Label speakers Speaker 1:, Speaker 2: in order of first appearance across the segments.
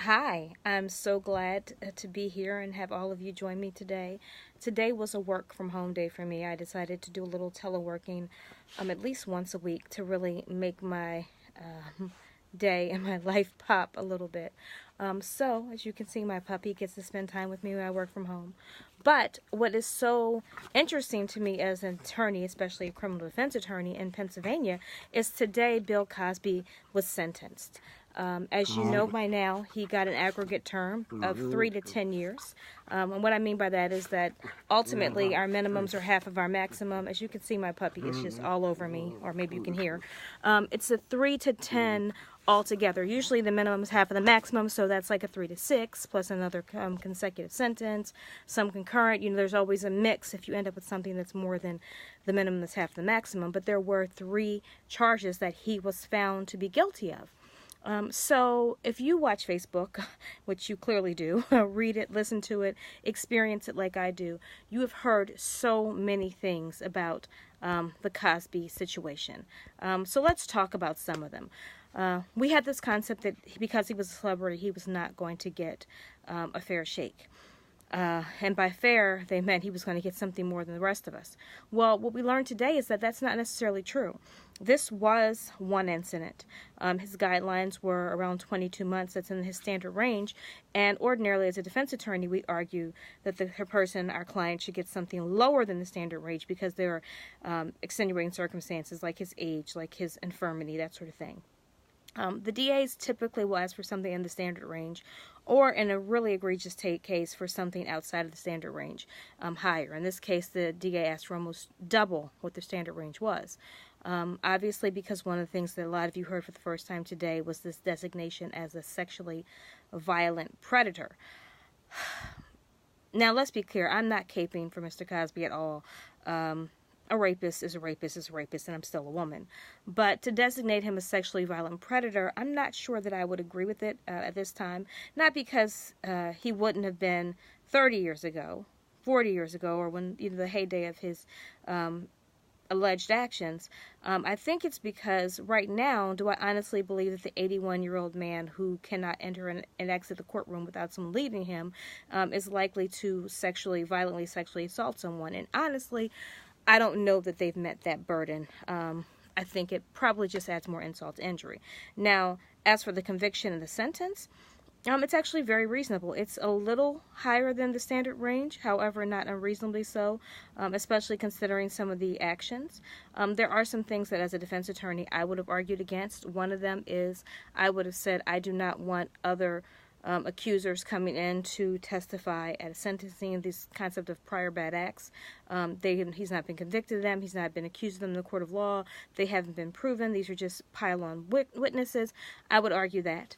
Speaker 1: Hi, I'm so glad to be here and have all of you join me today. Today was a work from home day for me. I decided to do a little teleworking at least once a week to really make my day and my life pop a little bit. So, as you can see, my puppy gets to spend time with me when I work from home. But what is so interesting to me as an attorney, especially a criminal defense attorney in Pennsylvania, is today Bill Cosby was sentenced. As you know by now, he got an aggregate term of 3 to 10 years. And what I mean by that is that ultimately our minimums are half of our maximum. As you can see, my puppy is just all over me, or maybe you can hear. It's a 3 to 10 altogether. Usually the minimum is half of the maximum, so that's like a 3 to 6 plus another consecutive sentence, some concurrent. There's always a mix if you end up with something that's more than the minimum that's half the maximum. But there were 3 charges that he was found to be guilty of. So if you watch Facebook, which you clearly do, read it, listen to it, experience it like I do, you have heard so many things about the Cosby situation. So let's talk about some of them. We had this concept that because he was a celebrity, he was not going to get a fair shake. And by fair, they meant he was going to get something more than the rest of us. Well, what we learned today is that that's not necessarily true. This was one incident. His guidelines were around 22 months. That's in his standard range. And ordinarily, as a defense attorney, we argue that the person, our client, should get something lower than the standard range because there are extenuating circumstances like his age, like his infirmity, that sort of thing. The DAs typically will ask for something in the standard range, or in a really egregious case for something outside of the standard range, higher. In this case, the DA asked for almost double what the standard range was. Obviously, because one of the things that a lot of you heard for the first time today was this designation as a sexually violent predator. Now, let's be clear. I'm not caping for Mr. Cosby at all. A rapist is a rapist is a rapist, and I'm still a woman. But to designate him a sexually violent predator, I'm not sure that I would agree with it at this time. Not because he wouldn't have been 30 years ago, 40 years ago, or when the heyday of his alleged actions. I think it's because right now, do I honestly believe that the 81-year-old man who cannot enter and exit the courtroom without someone leading him is likely to violently sexually assault someone? And honestly, I don't know that they've met that burden. I think it probably just adds more insult to injury. Now, as for the conviction and the sentence, it's actually very reasonable. It's a little higher than the standard range, however, not unreasonably so, especially considering some of the actions. There are some things that as a defense attorney I would have argued against. One of them is I would have said I do not want other accusers coming in to testify at a sentencing, this concept of prior bad acts. He's not been convicted of them. He's not been accused of them in the court of law. They haven't been proven. These are just pile-on witnesses. I would argue that.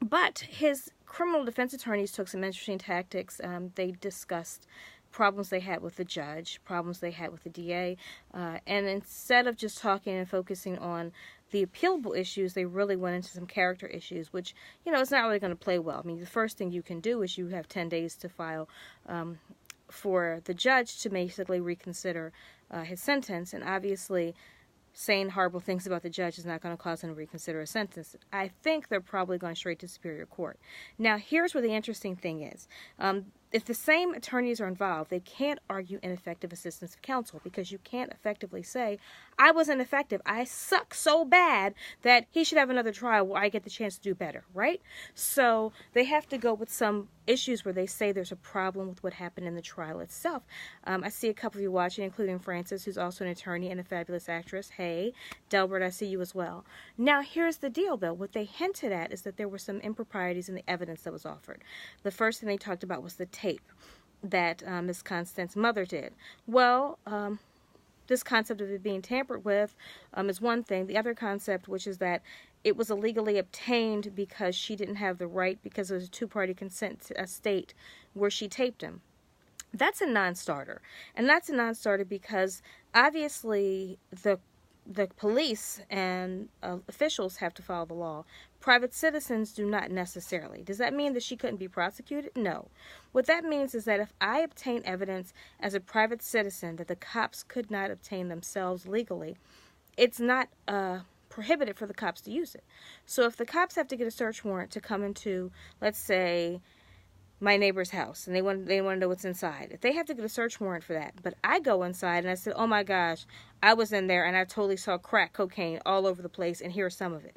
Speaker 1: But his criminal defense attorneys took some interesting tactics. They discussed problems they had with the judge, problems they had with the DA, and instead of just talking and focusing on the appealable issues, they really went into some character issues, which, it's not really going to play well. I mean, the first thing you can do is you have 10 days to file for the judge to basically reconsider his sentence, and obviously saying horrible things about the judge is not going to cause him to reconsider a sentence. I think they're probably going straight to Superior Court. Now, here's where the interesting thing is. If the same attorneys are involved, they can't argue ineffective assistance of counsel because you can't effectively say, I was ineffective. I suck so bad that he should have another trial where I get the chance to do better, right? So they have to go with some issues where they say there's a problem with what happened in the trial itself. I see a couple of you watching, including Frances, who's also an attorney and a fabulous actress. Hey, Delbert, I see you as well. Now, here's the deal, though. What they hinted at is that there were some improprieties in the evidence that was offered. The first thing they talked about was the tape that Miss Constance's mother did. Well, this concept of it being tampered with is one thing. The other concept, which is that it was illegally obtained because she didn't have the right, because it was a two-party consent state where she taped him. That's a non-starter. And that's a non-starter because obviously the police and officials have to follow the law. Private citizens do not necessarily. Does that mean that she couldn't be prosecuted? No. What that means is that if I obtain evidence as a private citizen that the cops could not obtain themselves legally, it's not prohibited for the cops to use it. So if the cops have to get a search warrant to come into, let's say, my neighbor's house, and they want to know what's inside, if they have to get a search warrant for that, but I go inside and I said, oh my gosh, I was in there and I totally saw crack cocaine all over the place, and here's some of it.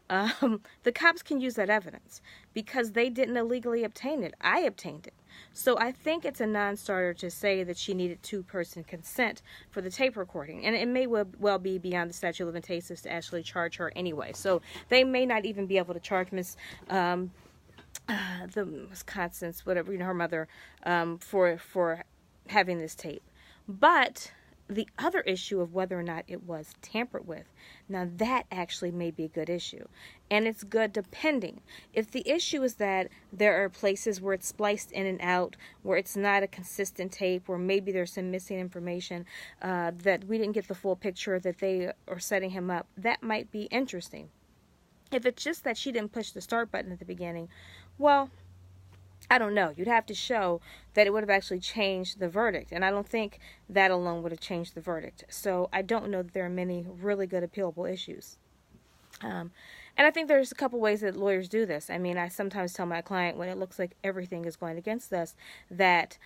Speaker 1: The cops can use that evidence because they didn't illegally obtain it. I obtained it. So I think it's a non-starter to say that she needed two-person consent for the tape recording. And it may well be beyond the statute of limitations to actually charge her anyway. So they may not even be able to charge the Wisconsin's, whatever, her mother, for having this tape. But the other issue of whether or not it was tampered with, now that actually may be a good issue. And it's good depending. If the issue is that there are places where it's spliced in and out, where it's not a consistent tape, or maybe there's some missing information, that we didn't get the full picture, that they are setting him up, that might be interesting. If it's just that she didn't push the start button at the beginning, well, I don't know. You'd have to show that it would have actually changed the verdict. And I don't think that alone would have changed the verdict. So I don't know that there are many really good appealable issues. And I think there's a couple ways that lawyers do this. I mean, I sometimes tell my client when it looks like everything is going against us that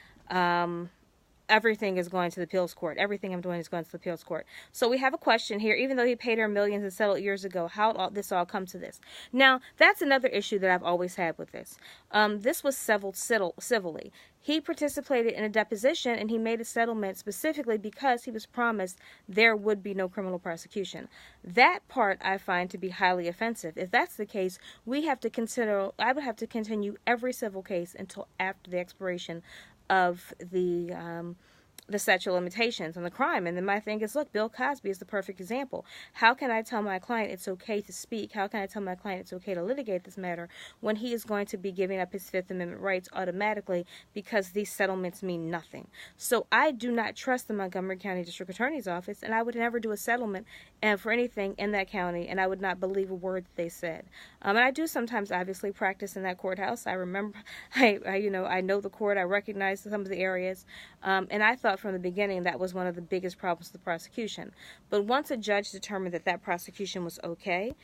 Speaker 1: everything is going to the appeals court. Everything I'm doing is going to the appeals court. So we have a question here. Even though he paid her millions and settled years ago, how did this all come to this? Now, that's another issue that I've always had with this. This was settled civilly. He participated in a deposition, and he made a settlement specifically because he was promised there would be no criminal prosecution. That part I find to be highly offensive. If that's the case, I would have to continue every civil case until after the expiration of the statute of limitations on the crime. And then my thing is, look, Bill Cosby is the perfect example. How can I tell my client it's okay to speak? How can I tell my client it's okay to litigate this matter when he is going to be giving up his Fifth Amendment rights automatically because these settlements mean nothing? So I do not trust the Montgomery County District Attorney's Office, and I would never do a settlement for anything in that county, and I would not believe a word that they said. And I do sometimes obviously practice in that courthouse. I remember, I know the court. I recognize some of the areas, and I thought from the beginning that was one of the biggest problems with the prosecution. But once a judge determined that prosecution was okay,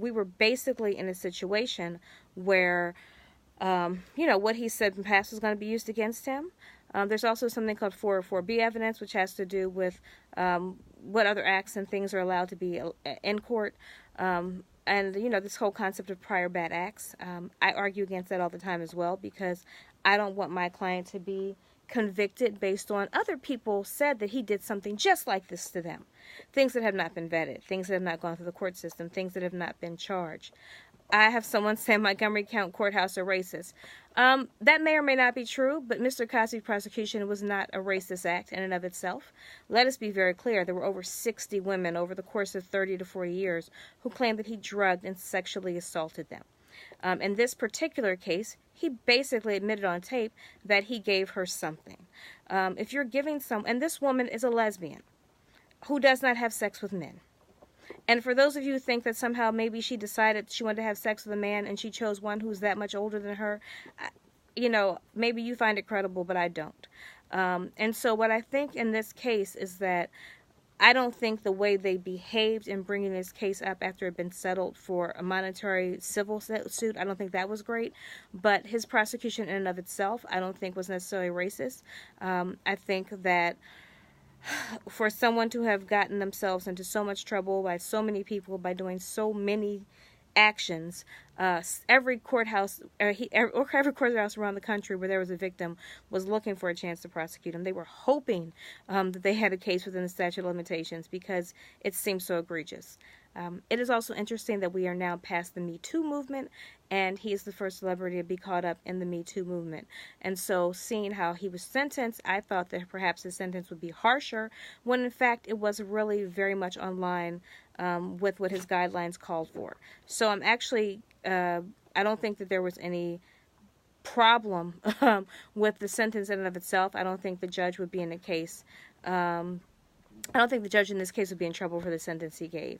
Speaker 1: we were basically in a situation where, what he said in the past was going to be used against him. There's also something called 404B evidence, which has to do with what other acts and things are allowed to be in court. And, this whole concept of prior bad acts. I argue against that all the time as well, because I don't want my client to be convicted based on other people said that he did something just like this to them. Things that have not been vetted, things that have not gone through the court system, things that have not been charged. I have someone say Montgomery County Courthouse are racist. That may or may not be true, but Mr. Cosby's prosecution was not a racist act in and of itself. Let us be very clear. There were over 60 women over the course of 30 to 40 years who claimed that he drugged and sexually assaulted them. In this particular case, he basically admitted on tape that he gave her something. If you're giving and this woman is a lesbian who does not have sex with men. And for those of you who think that somehow maybe she decided she wanted to have sex with a man and she chose one who's that much older than her, maybe you find it credible, but I don't. And so what I think in this case is that I don't think the way they behaved in bringing this case up after it had been settled for a monetary civil suit, I don't think that was great. But his prosecution in and of itself, I don't think was necessarily racist. I think that for someone to have gotten themselves into so much trouble by so many people, by doing so many actions, every courthouse around the country where there was a victim was looking for a chance to prosecute him. They were hoping that they had a case within the statute of limitations because it seemed so egregious. It is also interesting that we are now past the Me Too movement, and he is the first celebrity to be caught up in the Me Too movement. And so seeing how he was sentenced, I thought that perhaps his sentence would be harsher, when in fact it was really very much on line with what his guidelines called for. So I'm actually, I don't think that there was any problem with the sentence in and of itself. I don't think the judge would be in a case, I don't think the judge in this case would be in trouble for the sentence he gave.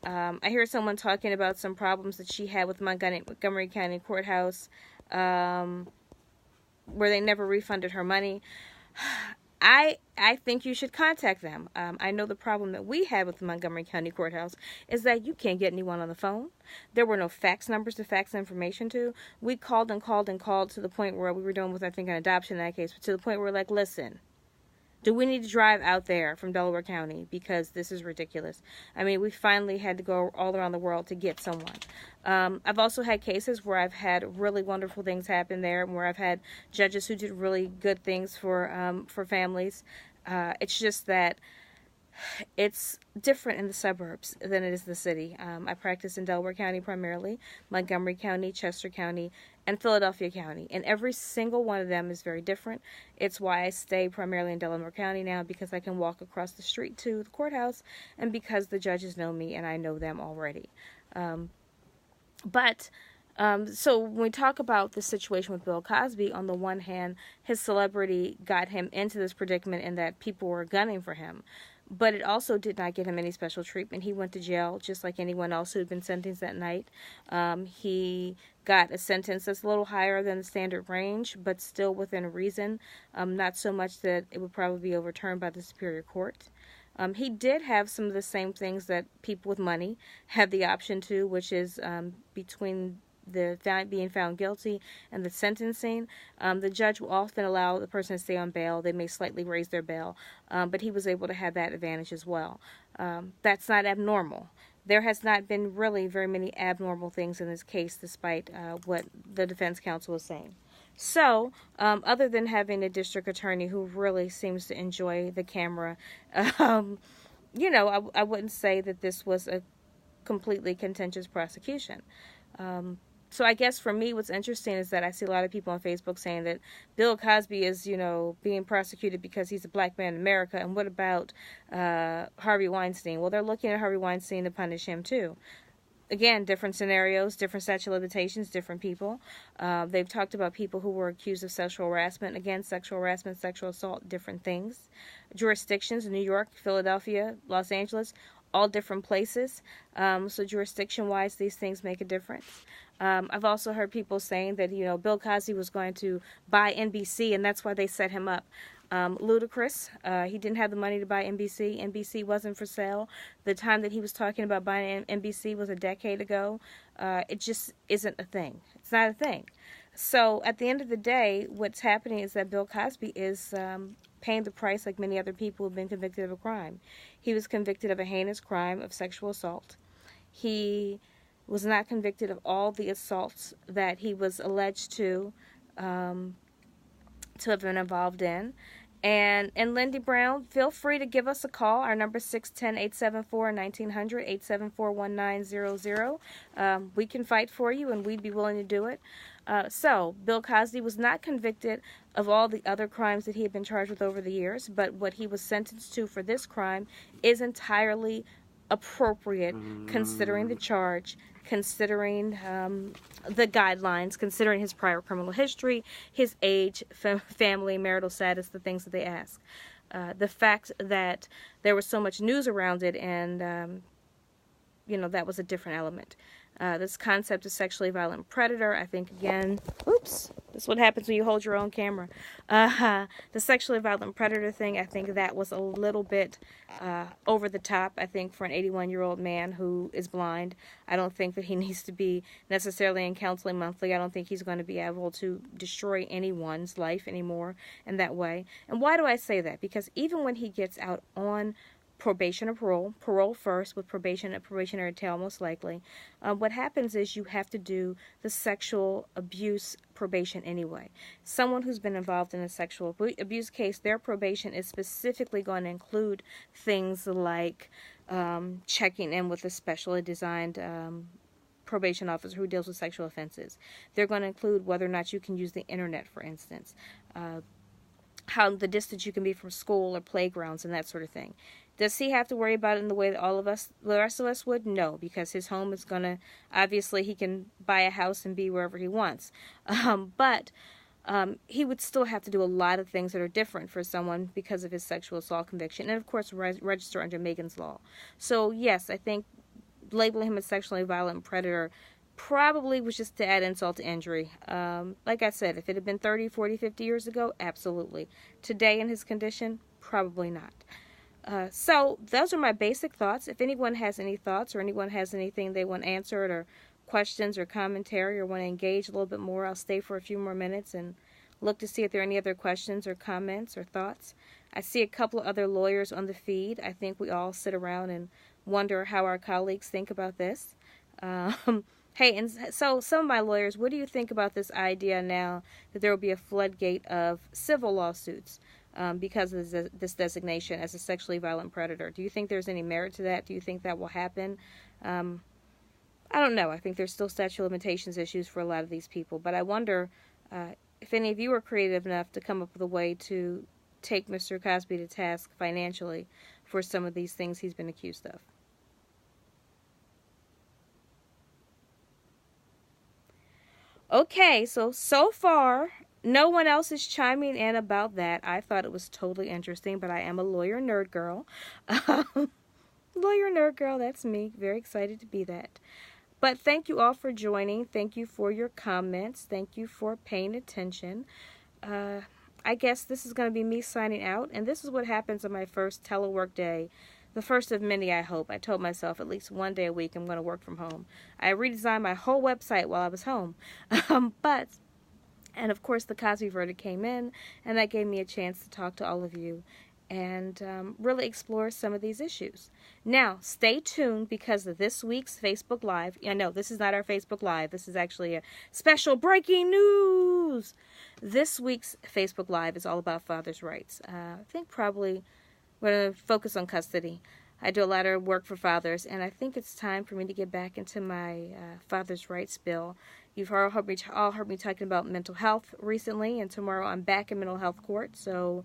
Speaker 1: I hear someone talking about some problems that she had with Montgomery County Courthouse, where they never refunded her money. I think you should contact them. I know the problem that we had with the Montgomery County Courthouse is that you can't get anyone on the phone. There were no fax numbers to fax information to. We called and called and called to the point where we were doing with, I think, an adoption in that case, but to the point where we're like, listen, do we need to drive out there from Delaware County? Because this is ridiculous. I mean, we finally had to go all around the world to get someone. I've also had cases where I've had really wonderful things happen there, where I've had judges who did really good things for families. It's just that it's different in the suburbs than it is in the city. I practice in Delaware County primarily, Montgomery County, Chester County, and Philadelphia County. And every single one of them is very different. It's why I stay primarily in Delaware County now, because I can walk across the street to the courthouse, and because the judges know me and I know them already. So when we talk about the situation with Bill Cosby, on the one hand, his celebrity got him into this predicament in that people were gunning for him. But it also did not get him any special treatment. He went to jail just like anyone else who had been sentenced that night. He got a sentence that's a little higher than the standard range, but still within reason. Not so much that it would probably be overturned by the Superior Court. He did have some of the same things that people with money have the option to, which is between the being found guilty and the sentencing, the judge will often allow the person to stay on bail. They may slightly raise their bail, but he was able to have that advantage as well. That's not abnormal. There has not been really very many abnormal things in this case, despite what the defense counsel was saying. So, other than having a district attorney who really seems to enjoy the camera, I wouldn't say that this was a completely contentious prosecution. So I guess for me, what's interesting is that I see a lot of people on Facebook saying that Bill Cosby is, being prosecuted because he's a black man in America. And what about Harvey Weinstein? Well, they're looking at Harvey Weinstein to punish him too. Again, different scenarios, different statute of limitations, different people. They've talked about people who were accused of sexual harassment. Again, sexual harassment, sexual assault, different things. Jurisdictions, New York, Philadelphia, Los Angeles, all different places. So jurisdiction-wise, these things make a difference. I've also heard people saying that, Bill Cosby was going to buy NBC, and that's why they set him up. Ludicrous. He didn't have the money to buy NBC. NBC wasn't for sale. The time that he was talking about buying NBC was a decade ago. It just isn't a thing. It's not a thing. So at the end of the day, what's happening is that Bill Cosby is paying the price like many other people who have been convicted of a crime. He was convicted of a heinous crime of sexual assault. He was not convicted of all the assaults that he was alleged to have been involved in. And Lindy Brown, feel free to give us a call. Our number is 610-874-1900, 874-1900. We can fight for you, and we'd be willing to do it. So, Bill Cosby was not convicted of all the other crimes that he had been charged with over the years, but what he was sentenced to for this crime is entirely appropriate, considering the charge, considering the guidelines, considering his prior criminal history, his age, family, marital status, the things that they ask. The fact that there was so much news around it, and, that was a different element. This concept of sexually violent predator, I think, again, oops, this is what happens when you hold your own camera. The sexually violent predator thing, I think that was a little bit over the top, I think, for an 81-year-old man who is blind. I don't think that he needs to be necessarily in counseling monthly. I don't think he's going to be able to destroy anyone's life anymore in that way. And why do I say that? Because even when he gets out on probation or parole first with probation and probationary tail most likely, what happens is you have to do the sexual abuse probation anyway. Someone who's been involved in a sexual abuse case, their probation is specifically going to include things like checking in with a specially designed probation officer who deals with sexual offenses. They're going to include whether or not you can use the internet, for instance, how the distance you can be from school or playgrounds and that sort of thing. Does he have to worry about it in the way that the rest of us would? No, because his home is going to, obviously he can buy a house and be wherever he wants. But he would still have to do a lot of things that are different for someone because of his sexual assault conviction. And of course, register under Megan's Law. So yes, I think labeling him a sexually violent predator probably was just to add insult to injury. Like I said, if it had been 30, 40, 50 years ago, absolutely. Today in his condition, probably not. So those are my basic thoughts. If anyone has any thoughts or anyone has anything they want answered or questions or commentary or want to engage a little bit more, I'll stay for a few more minutes and look to see if there are any other questions or comments or thoughts. I see a couple of other lawyers on the feed. I think we all sit around and wonder how our colleagues think about this. Hey, and so some of my lawyers, what do you think about this idea now that there will be a floodgate of civil lawsuits because of this designation as a sexually violent predator? Do you think there's any merit to that? Do you think that will happen? I don't know. I think there's still statute of limitations issues for a lot of these people. But I wonder if any of you are creative enough to come up with a way to take Mr. Cosby to task financially for some of these things he's been accused of. Okay, so far, no one else is chiming in about that. I thought it was totally interesting, but I am a lawyer nerd girl. Lawyer nerd girl, that's me. Very excited to be that. But thank you all for joining. Thank you for your comments. Thank you for paying attention. I guess this is going to be me signing out, and this is what happens on my first telework day. The first of many, I hope. I told myself at least one day a week I'm going to work from home. I redesigned my whole website while I was home. And of course the Cosby verdict came in, and that gave me a chance to talk to all of you and really explore some of these issues. Now, stay tuned because of this week's Facebook Live. I know this is not our Facebook Live. This is actually a special breaking news. This week's Facebook Live is all about fathers' rights. I think probably we're going to focus on custody. I do a lot of work for fathers, and I think it's time for me to get back into my fathers' rights bill. You've all heard me talking about mental health recently, and tomorrow I'm back in mental health court, so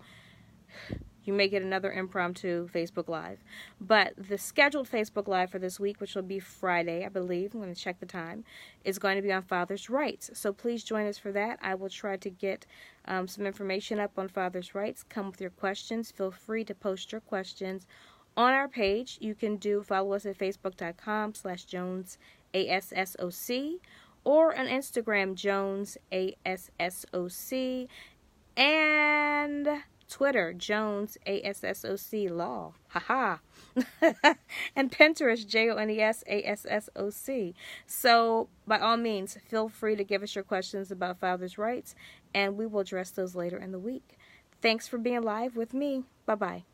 Speaker 1: you may get another impromptu Facebook Live. But the scheduled Facebook Live for this week, which will be Friday, I believe, I'm going to check the time, is going to be on fathers' rights. So please join us for that. I will try to get some information up on fathers' rights. Come with your questions. Feel free to post your questions on our page. You can follow us at facebook.com/JonesASSOC or on Instagram, JonesASSOC, and Twitter, JonesASSOC Law. Haha. And Pinterest, JonesASSOC. So, by all means, feel free to give us your questions about fathers' rights, and we will address those later in the week. Thanks for being live with me. Bye-bye.